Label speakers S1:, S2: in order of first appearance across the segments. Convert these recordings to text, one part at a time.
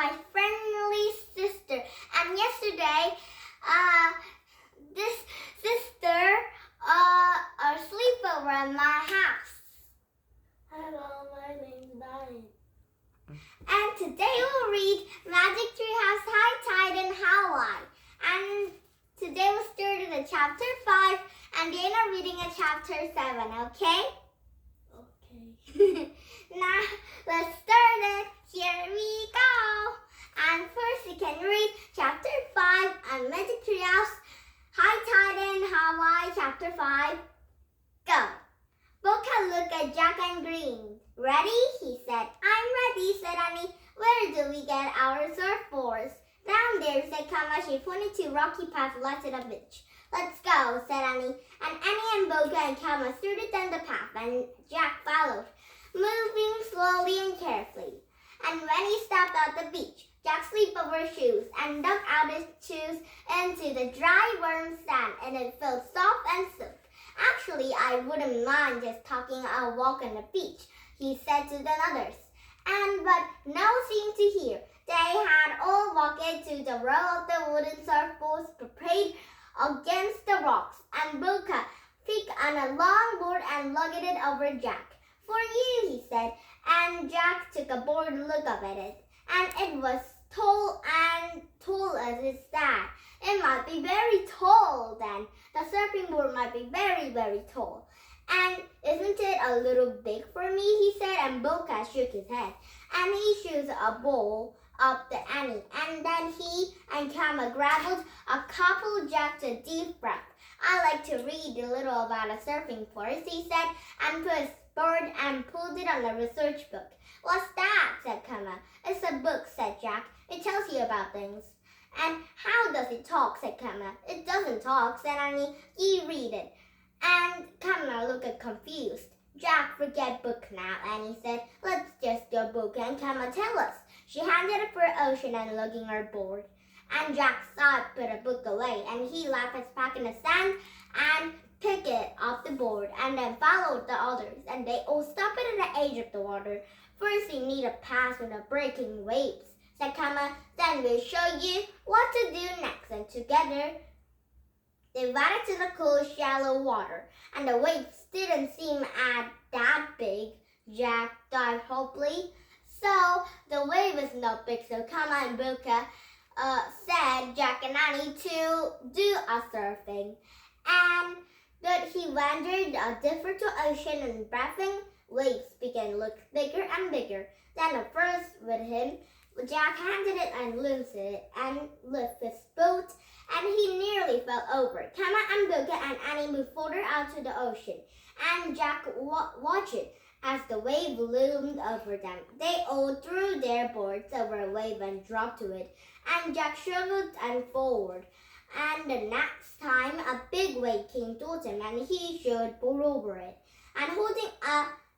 S1: my friendly sister. And yesterday, this sister a sleepover at my house.
S2: Hello, my name's Dainonny.
S1: And today we'll read Magic Tree House High Tide in Hawaii. And today we'll start at chapter 5 and Dana reading at chapter 7, okay?
S2: Okay.
S1: Now let's start it. Here we go. And first we can read chapter 5 and Magic Tree House High Tide in Hawaii, chapter 5. Go. Boca looked at Jack and grinned. Ready? He said. I'm ready, said Annie. Where do we get our surfboards? Down there, said Kama. She pointed to rocky path left to the beach. Let's go, said Annie. And Annie and Boca and Kama started down the path, and Jack followed, moving slowly and carefully. And when he stopped at the beach, Jack slipped over his shoes and dug out his shoes into the dry, warm sand, and it felt soft and smooth. Actually, I wouldn't mind just taking a walk on the beach, he said to the others. But no one seemed to hear. They had all walked to the row of the wooden surfboards prepared against the rocks, and Boca picked on a long board and lugged it over Jack. For you, he said, and Jack took a bored look up at it, and it was tall as his dad. It might be very tall then. The surfing board might be very, very tall. And isn't it a little big for me, he said, and Boca shook his head. And he shoos a bowl up to Annie, and then he and Kama grabbled a couple Jack a deep breath. I like to read a little about a surfing course, he said, and put his board and pulled it on a research book. What's that? Said Kama. It's a book, said Jack. It tells you about things. And how does it talk? Said Kama. It doesn't talk, said Annie. You read it. And Kama looked confused. Jack, forget book now, Annie said. Let's just go book and Kama tell us. She handed it for Ocean and looking her board. And Jack saw it put a book away, and he left his pack in the sand and picked it off the board, and then followed the others, and they all stopped at the edge of the water. First, we need a pass with the breaking waves, said Kama. Then we'll show you what to do next, and together they waded to the cool, shallow water, and the waves didn't seem that big. Jack dived hopefully. So the wave is not big, so Kama and Boca said Jack and Annie to do a surfing. But he wandered deeper to ocean, and breathing waves began to look bigger and bigger. Then at first with him, Jack handed it and loosened it and lifted his boat, and he nearly fell over. Kama and Boca and Annie moved further out to the ocean, and Jack watched it as the wave loomed over them. They all threw their boards over a wave and dropped to it, and Jack struggled and forward. And the next time a big wave came towards him, and he should pull over it. And holding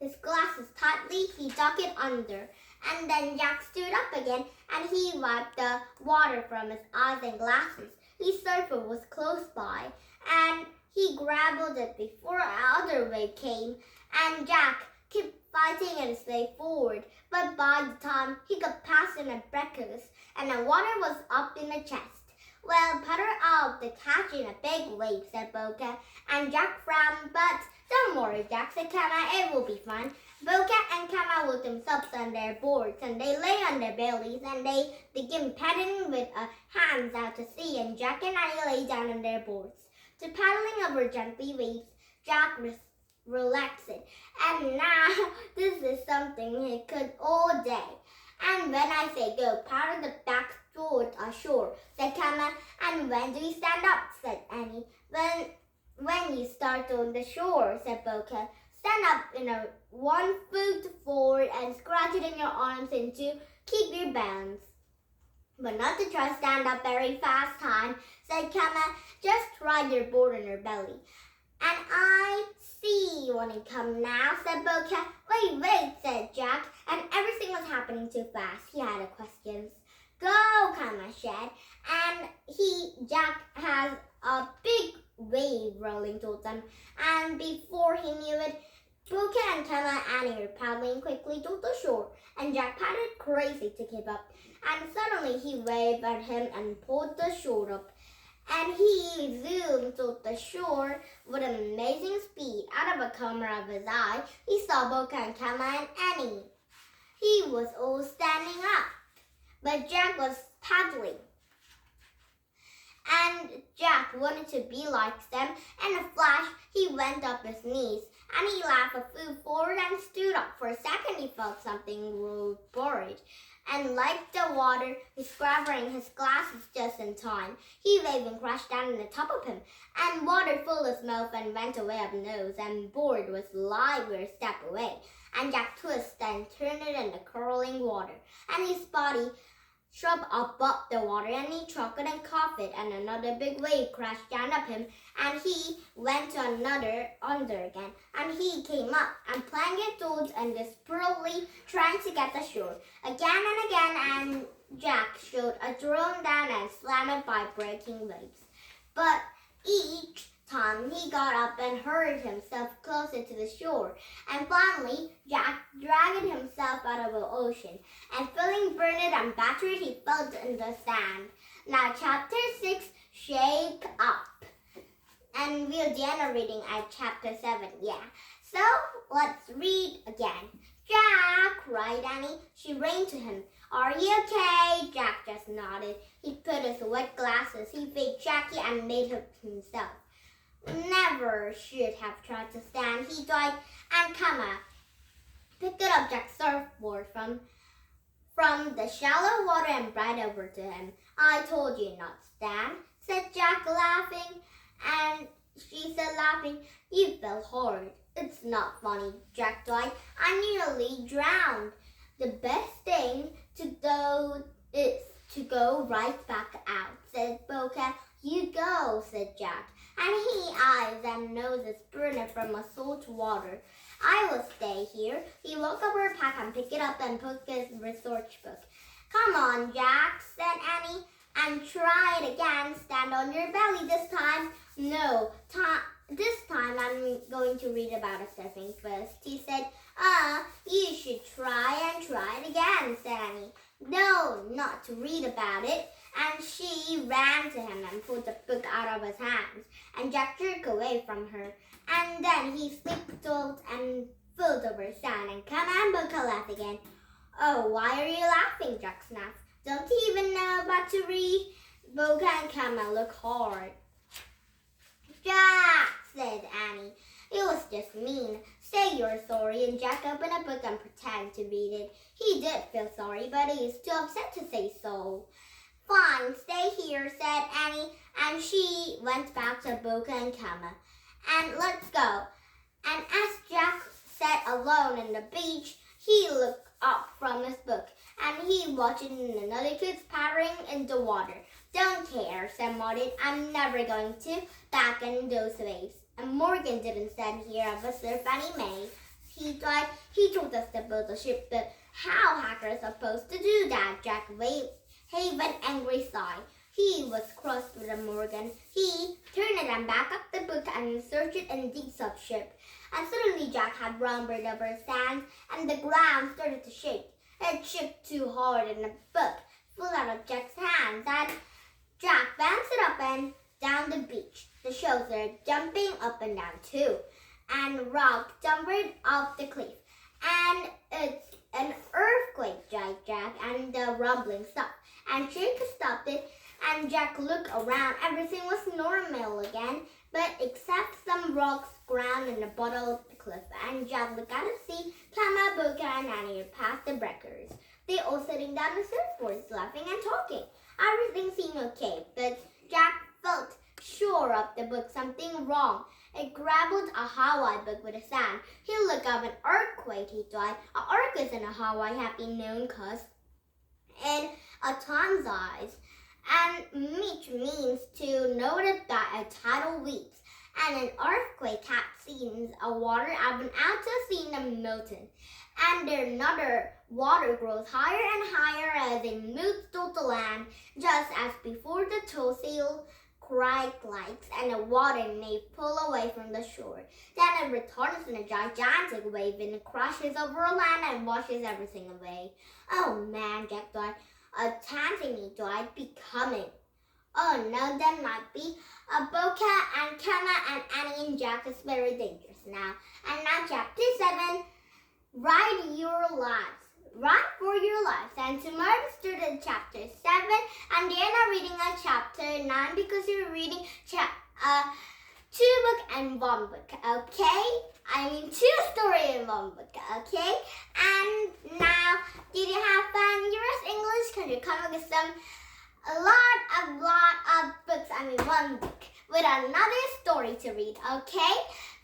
S1: his glasses tightly, he ducked it under. And then Jack stood up again, and he wiped the water from his eyes and glasses. His surfer was close by, and he grabbed it before another wave came, and Jack kept fighting and stayed forward. But by the time he got past the breakers, and the water was up in the chest. Well, paddle out to catch in a big wave, said Boca, and Jack frowned. But don't worry, Jack, said Kama, it will be fun. Boca and Kama would themselves on their boards, and they lay on their bellies, and they began paddling with hands out to sea, and Jack and Annie lay down on their boards. To paddling over gently waves, Jack relaxed it, and now this is something he could all day. And when I say go, paddle the back toward ashore, said Kama. And when do we stand up, said Annie. When you start on the shore, said Boca. Stand up in a 1 foot forward and scratch it in your arms and to keep your balance. But not to try stand up very fast time, said Kama. Just ride your board on your belly. And I see you want to come now, said Boca. Wait, said Jack, and everything was happening too fast. He had questions. Go, Kama said, and Jack has a big wave rolling towards them, and before he knew it, Boca and Kama and Annie were paddling quickly towards to the shore, and Jack paddled crazy to keep up. And suddenly he waved at him and pulled the shore up. And he zoomed to the shore with an amazing speed. Out of the corner of his eye, he saw Boca and Kama and Annie. He was all standing up, but Jack was paddling. And Jack wanted to be like them. In a flash, he went up his knees, and he laughed a foot forward and stood up. For a second, he felt something buried. And like the water, discovering his glasses just in time. He waved and crashed down on the top of him, and water filled his mouth and went away up nose, and board was lively a step away. And Jack twisted and turned it in the curling water, and his body shot above the water, and he choked and coughed, and another big wave crashed down up him, and he went to another under again, and he came up and plunged towards and desperately trying to get the shore again and again, and Jack shot a drone down and slammed by breaking waves. But each time he got up and hurried himself closer to the shore, and finally Jack dragged himself out of the ocean, and feeling burned and battered, he fell in the sand. Now chapter 6, Shake Up. And we'll do a reading at chapter 7, yeah. So let's read again. Jack, cried Annie. She ran to him. Are you okay? Jack just nodded. He put his wet glasses, he faked Jackie and made up himself. Never should have tried to stand, he died, and picked up Jack's surfboard from the shallow water and brought over to him. I told you not to stand, said Jack, laughing, and she said, laughing, you fell hard. It's not funny, Jack died. I nearly drowned. The best thing to do is to go right back out, said Boca. You go, said Jack, and he eyes and noses burning from a salt water. I will stay here. He woke up her pack and picked it up and put his research book. Come on, Jack, said Annie, and try it again. Stand on your belly this time. No, this time I'm going to read about a surfing first, he said. You should try it again, said Annie. No, not to read about it. And she ran to him and pulled the book out of his hands, and Jack jerked away from her. And then he slipped out and filled over sand, and come on, Boca laughed again. Oh, why are you laughing? Jack snapped. Don't you even know about to read? Boca and Kama looked hard. Jack, said Annie. It was just mean. Say you're sorry, and Jack opened a book and pretended to read it. He did feel sorry, but he was too upset to say so. Fine, stay here, said Annie, and she went back to Boca and Kama. And let's go. And as Jack sat alone on the beach, he looked up from his book, and he watched another kids pattering in the water. Don't care, said Martin. I'm never going to back in those waves. And Morgan didn't stand here of a surf anyway. He told us to build a ship, but how hackers are supposed to do that? Jack gave an angry sigh. He was cross with Morgan. He turned it and back up the book and searched it in the subship. And suddenly Jack had rumbled over sand, and the ground started to shake. It shook too hard, and the book flew out of Jack's hands, and Jack bounced up and down the beach. The shells were jumping up and down too, and rock tumbled off the cliff. And it's an earthquake, Jack, and the rumbling stopped. And Jake stopped it, and Jack looked around. Everything was normal again, but except some rocks ground in the bottom of the cliff. And Jack looked out to see Kama, Boca, and Annie past the breakers. They all sitting down on surfboards, laughing and talking. Everything seemed okay, but Jack felt sure of the book something wrong. It grabbled a Hawaii book with the sand. He looked up an earthquake, he thought. An earthquake in a Hawaii had been known cause in a Tom's eyes, and which means to notice that a tidal weeps, and an earthquake had seen a water up and out to see them melting, and another water grows higher and higher as it moves to the land, just as before the topsail crack-like and the water may pull away from the shore. Then it returns in a gigantic wave and crashes over land and washes everything away. Oh man, Jack thought. Anthony might be coming. Oh no, that might be a Boca and Kenna and Annie and Jack is very dangerous now. And now chapter 7, Ride Your Lives. Ride for your lives. And tomorrow we started chapter 7 and you're not reading a chapter 9 because you're reading 2 book and 1 book, okay? I mean 2 stories in 1 book, okay? And now, did you have fun? US English, can you come up with a lot of books, 1 book with another story to read, okay?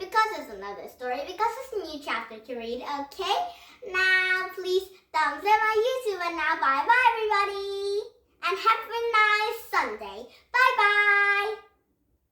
S1: Because it's another story, because it's a new chapter to read, okay? Now, please thumbs up my YouTube and now bye-bye everybody. And have a nice Sunday. Bye-bye.